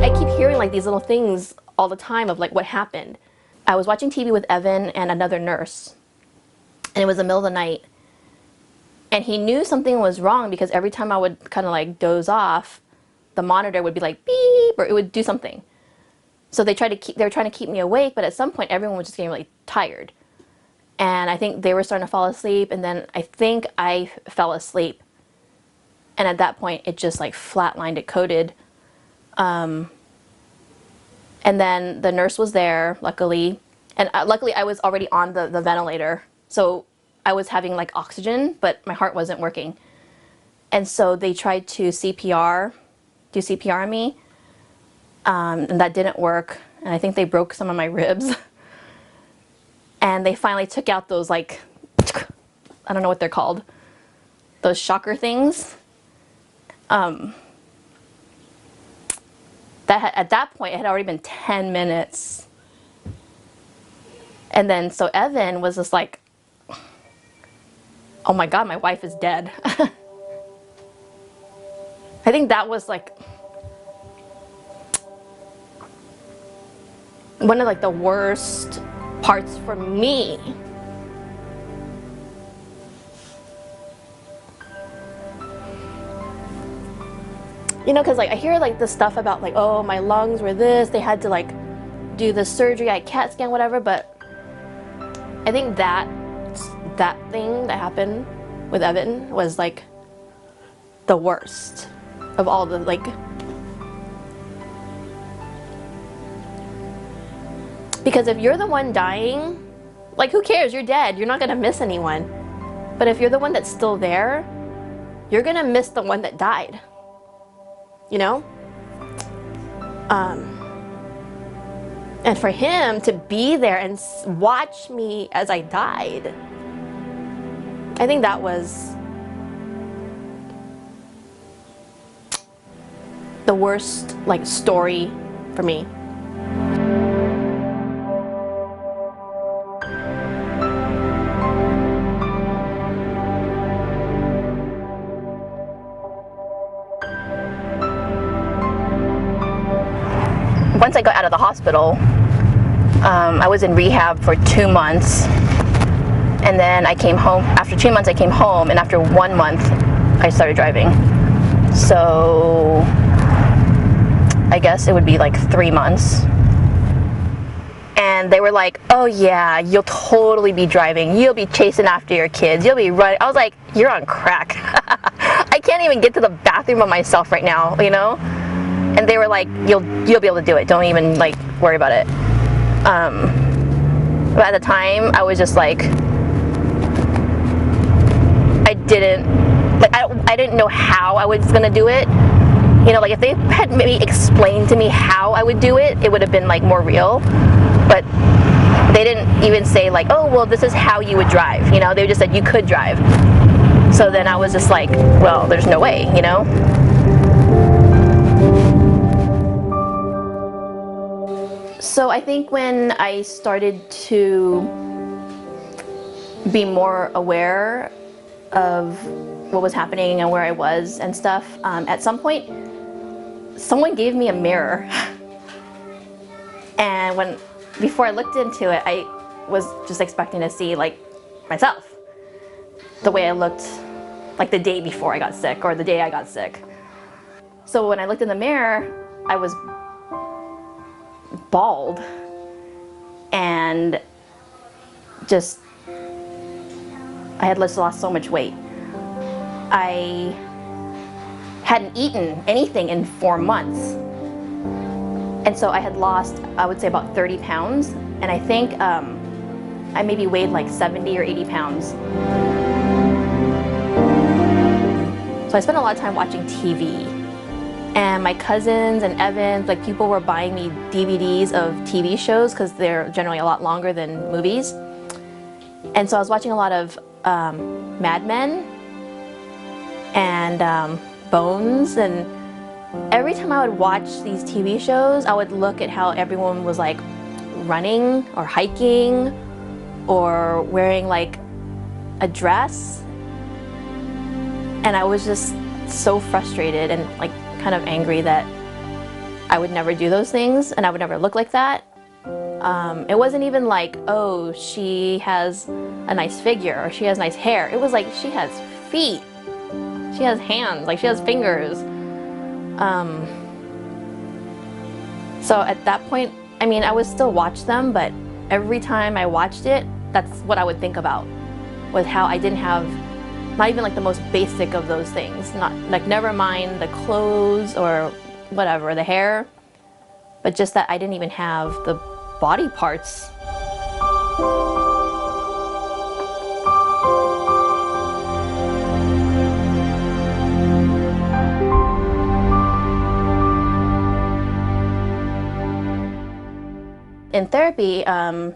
I keep hearing like these little things all the time of like what happened. I was watching TV with Evan and another nurse, and it was the middle of the night, and he knew something was wrong because every time I would kind of like doze off, the monitor would be like beep, or it would do something. So they were trying to keep me awake, but at some point everyone was just getting really tired. And I think they were starting to fall asleep, and then I think I fell asleep. And at that point it just like flatlined, it coded. And then the nurse was there, luckily. And luckily I was already on the ventilator. So I was having like oxygen, but my heart wasn't working. And so they tried to do CPR on me. And that didn't work. And I think they broke some of my ribs. And they finally took out those like, I don't know what they're called, those shocker things. At that point, it had already been 10 minutes. And then, so Evan was just like, oh my God, my wife is dead. I think that was like one of like the worst parts for me. You know, because like I hear like this stuff about like, oh, my lungs were this, they had to like do the surgery, I CAT scan, whatever, but I think that thing that happened with Evan was like the worst of all the like, because if you're the one dying, like who cares, you're dead, you're not gonna miss anyone. But if you're the one that's still there, you're gonna miss the one that died. You know? And for him to be there and watch me as I died, I think that was the worst like story for me. Once I got out of the hospital, I was in rehab for 2 months, and then I came home. After 2 months I came home, and after 1 month I started driving. So I guess it would be like 3 months. And they were like, oh yeah, you'll totally be driving, you'll be chasing after your kids, you'll be running. I was like, you're on crack. I can't even get to the bathroom by myself right now, you know? And they were like, you'll be able to do it. Don't even like worry about it. But at the time, I was just like, I didn't know how I was gonna do it. You know, like if they had maybe explained to me how I would do it, it would have been like more real. But they didn't even say like, oh, well, this is how you would drive. You know, they just said you could drive. So then I was just like, well, there's no way, you know? So I think when I started to be more aware of what was happening and where I was and stuff, at some point, someone gave me a mirror. And before I looked into it, I was just expecting to see like myself, the way I looked like the day before I got sick or the day I got sick. So when I looked in the mirror, I was bald and just, I had just lost so much weight. I hadn't eaten anything in 4 months. And so I had lost, I would say about 30 pounds. And I think I maybe weighed like 70 or 80 pounds. So I spent a lot of time watching TV. And my cousins and Evan, like people were buying me DVDs of TV shows because they're generally a lot longer than movies. And so I was watching a lot of Mad Men and Bones, and every time I would watch these TV shows, I would look at how everyone was like running or hiking or wearing like a dress. And I was just so frustrated and like kind of angry that I would never do those things and I would never look like that. It wasn't even like, oh, she has a nice figure or she has nice hair. It was like she has feet, she has hands, like she has fingers. So at that point, I mean, I would still watch them, but every time I watched it, that's what I would think about, was how I didn't have, not even like the most basic of those things, not like, never mind the clothes or whatever, the hair, but just that I didn't even have the body parts. In therapy,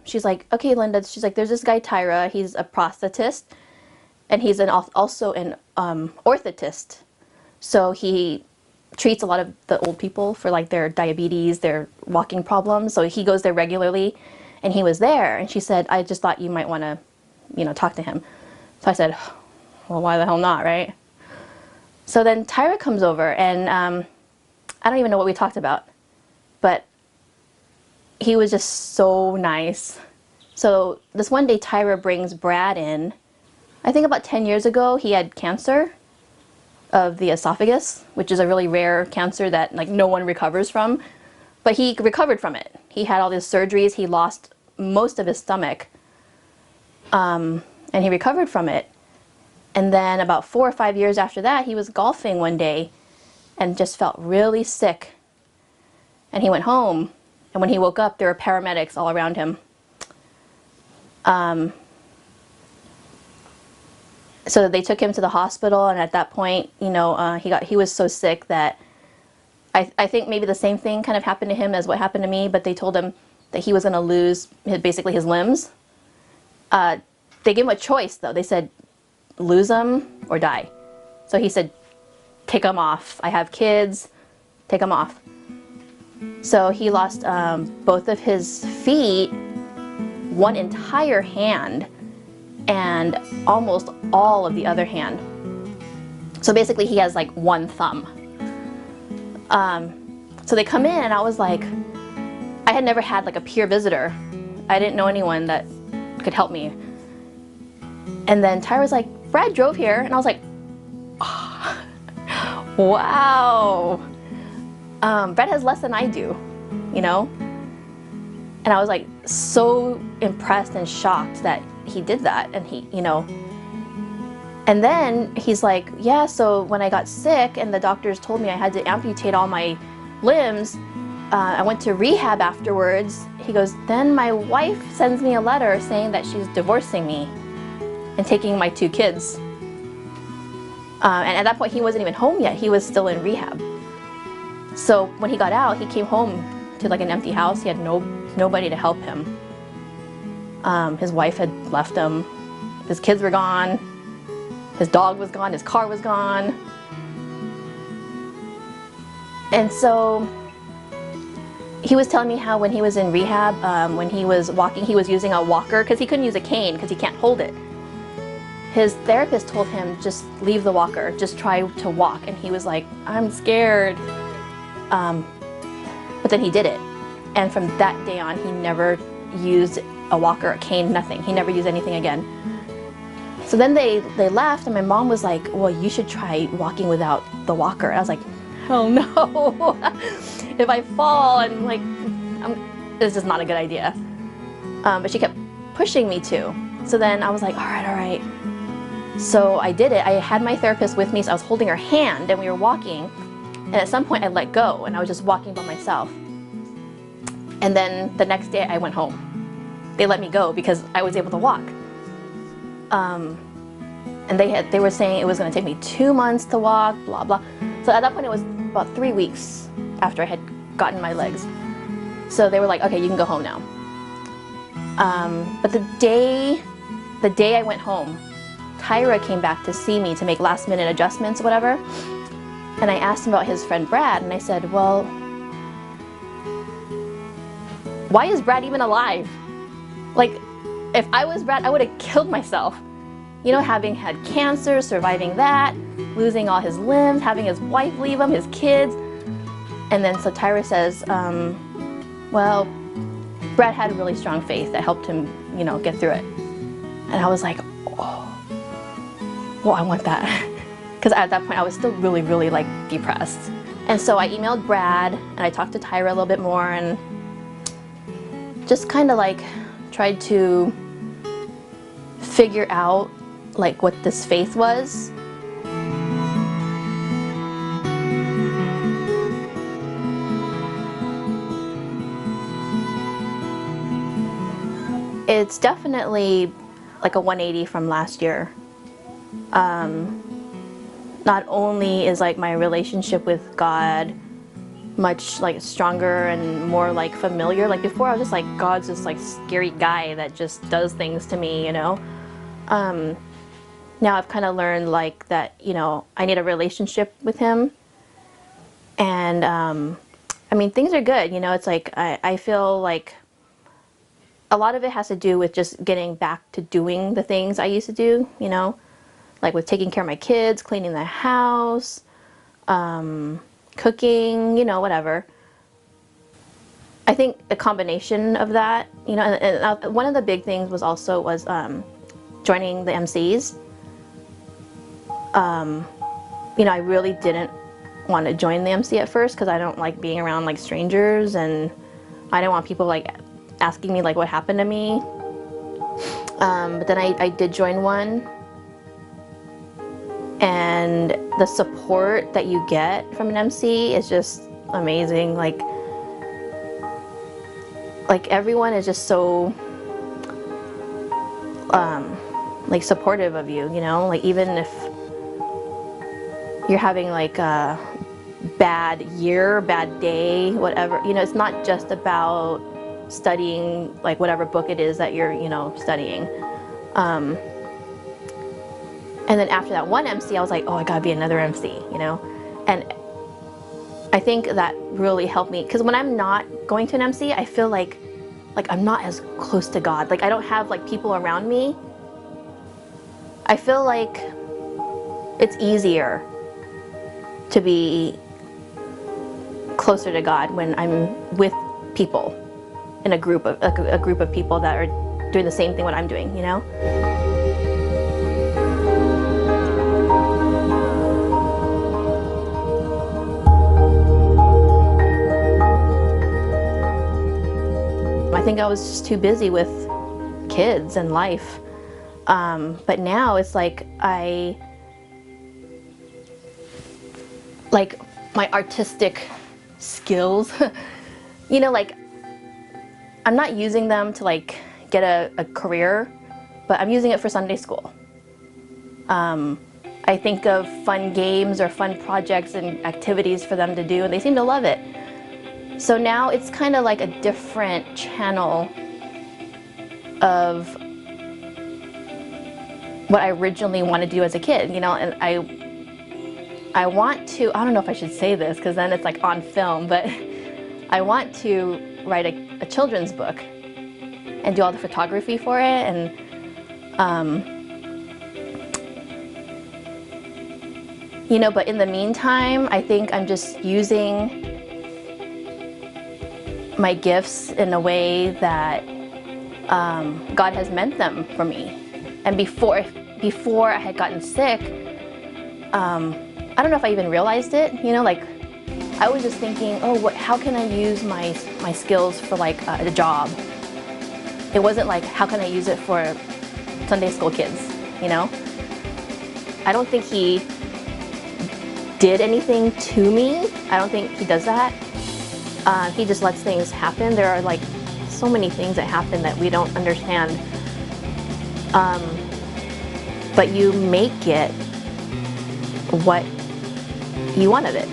she's like, okay, Linda, she's like, there's this guy, Tyra, he's a prosthetist, and he's also an orthotist. So he treats a lot of the old people for like their diabetes, their walking problems. So he goes there regularly, and he was there, and she said, I just thought you might want to, you know, talk to him. So I said, well, why the hell not, right? So then Tyra comes over, and I don't even know what we talked about, but he was just so nice. So this one day Tyra brings Brad in. I think about 10 years ago he had cancer of the esophagus, which is a really rare cancer that like no one recovers from. But he recovered from it. He had all these surgeries, he lost most of his stomach, and he recovered from it. And then about 4 or 5 years after that, he was golfing one day and just felt really sick. And he went home. And when he woke up, there were paramedics all around him. So they took him to the hospital, and at that point, you know, he was so sick that I think maybe the same thing kind of happened to him as what happened to me, but they told him that he was going to lose basically his limbs. They gave him a choice, though. They said, lose them or die. So he said, take them off. I have kids, take them off. So he lost both of his feet, one entire hand, and almost all of the other hand. So basically he has like one thumb. So they come in, and I was like, I had never had like a peer visitor. I didn't know anyone that could help me. And then Tyra was like, Brad drove here, and I was like, oh, wow. Brad has less than I do, you know? And I was like so impressed and shocked that he did that, and he, you know. And then he's like, yeah, so when I got sick and the doctors told me I had to amputate all my limbs, I went to rehab afterwards. He goes, then my wife sends me a letter saying that she's divorcing me and taking my 2 kids. And at that point he wasn't even home yet, he was still in rehab. So when he got out, he came home to like an empty house. He had nobody to help him. His wife had left him. His kids were gone. His dog was gone. His car was gone. And so he was telling me how when he was in rehab, when he was walking, he was using a walker because he couldn't use a cane because he can't hold it. His therapist told him, just leave the walker, just try to walk. And he was like, I'm scared. But then he did it. And from that day on, he never used a walker, a cane, nothing. He never used anything again. So then they left, and my mom was like, well, you should try walking without the walker. I was like, hell no. If I fall, and like, this is not a good idea. But she kept pushing me to. So then I was like, all right. So I did it. I had my therapist with me, so I was holding her hand, and we were walking. And at some point I let go, and I was just walking by myself. And then the next day I went home. They let me go because I was able to walk. And they were saying it was going to take me 2 months to walk, blah, blah. So at that point it was about 3 weeks after I had gotten my legs. So they were like, okay, you can go home now. But the day I went home, Tyra came back to see me to make last minute adjustments, whatever. And I asked him about his friend Brad, and I said, well, why is Brad even alive? Like, if I was Brad, I would have killed myself. You know, having had cancer, surviving that, losing all his limbs, having his wife leave him, his kids. And then so Tyra says, well, Brad had really strong faith that helped him, you know, get through it. And I was like, oh, well, I want that. Because at that point I was still really, really like depressed. And so I emailed Brad and I talked to Tyra a little bit more and just kind of like tried to figure out like what this faith was. It's definitely like a 180 from last year. Not only is like my relationship with God much like stronger and more like familiar. Like before I was just like, God's this like scary guy that just does things to me, you know. Now I've kind of learned like that, you know, I need a relationship with him. And I mean, things are good, you know. It's like I feel like a lot of it has to do with just getting back to doing the things I used to do, you know, like with taking care of my kids, cleaning the house, cooking, you know, whatever. I think a combination of that, you know, and one of the big things was also joining the MCs. You know, I really didn't want to join the MC at first because I don't like being around like strangers, and I didn't want people like asking me like what happened to me. But then I did join one, and the support that you get from an MC is just amazing. Like everyone is just so like supportive of you, you know, like even if you're having like a bad year, bad day, whatever, you know, it's not just about studying like whatever book it is that you're, you know, studying. And then after that one MC, I was like, oh, I gotta be another MC, you know? And I think that really helped me, because when I'm not going to an MC, I feel like I'm not as close to God. Like I don't have like people around me. I feel like it's easier to be closer to God when I'm with people in a group of a group of people that are doing the same thing what I'm doing, you know? I think I was just too busy with kids and life. But now it's like my artistic skills, you know, like I'm not using them to like get a career, but I'm using it for Sunday school. I think of fun games or fun projects and activities for them to do, and they seem to love it. So now it's kind of like a different channel of what I originally wanted to do as a kid, you know, and I want to, I don't know if I should say this because then it's like on film, but I want to write a children's book and do all the photography for it. And you know, but in the meantime, I think I'm just using my gifts in a way that God has meant them for me. And before I had gotten sick, I don't know if I even realized it, you know, like I was just thinking, oh, how can I use my skills for like a job? It wasn't like, how can I use it for Sunday school kids, you know? I don't think he did anything to me. I don't think he does that. He just lets things happen. There are like so many things that happen that we don't understand. But you make it what you want of it.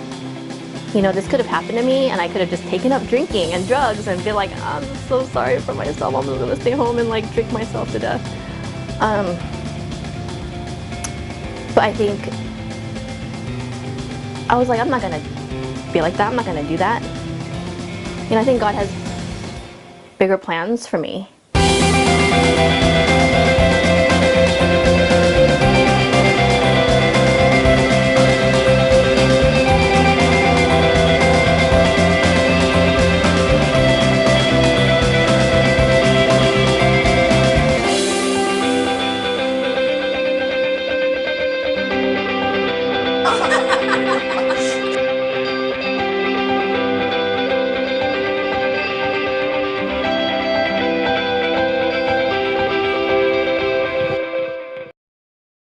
You know, this could have happened to me and I could have just taken up drinking and drugs and been like, I'm so sorry for myself, I'm just gonna stay home and like drink myself to death. But I think, I was like, I'm not gonna be like that, I'm not gonna do that. You know, I think God has bigger plans for me.